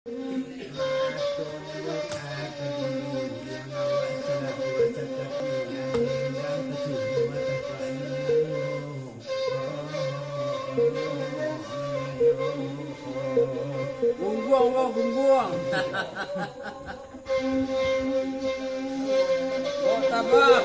Gungguang wah gungguang. Oh tabah.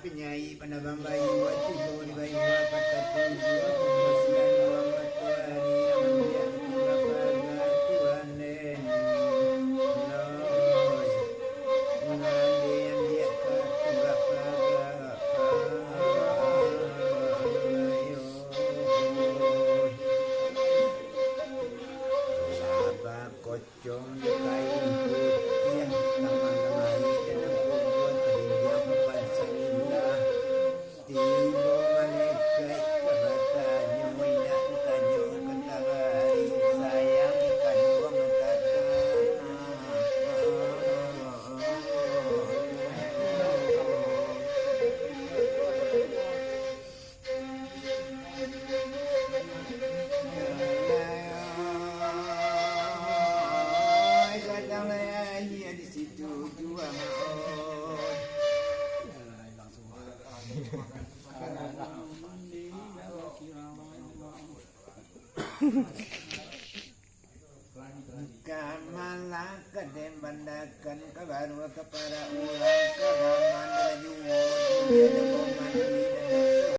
Penyai panabang bayi buat tidur di bayi buat patah tujuh pemasian buat matuari yang dia berapa Tuhan den loy ngandi yang dia berapa sabak kocong kain putih yang taman-taman dan buat terinjak pansailah tibo malaikat kebatanya winak tanyo ketabari sayang ikan dua matata di situ dua Kamalah kadem bandakan kabaru kepada ulang kehaman juwo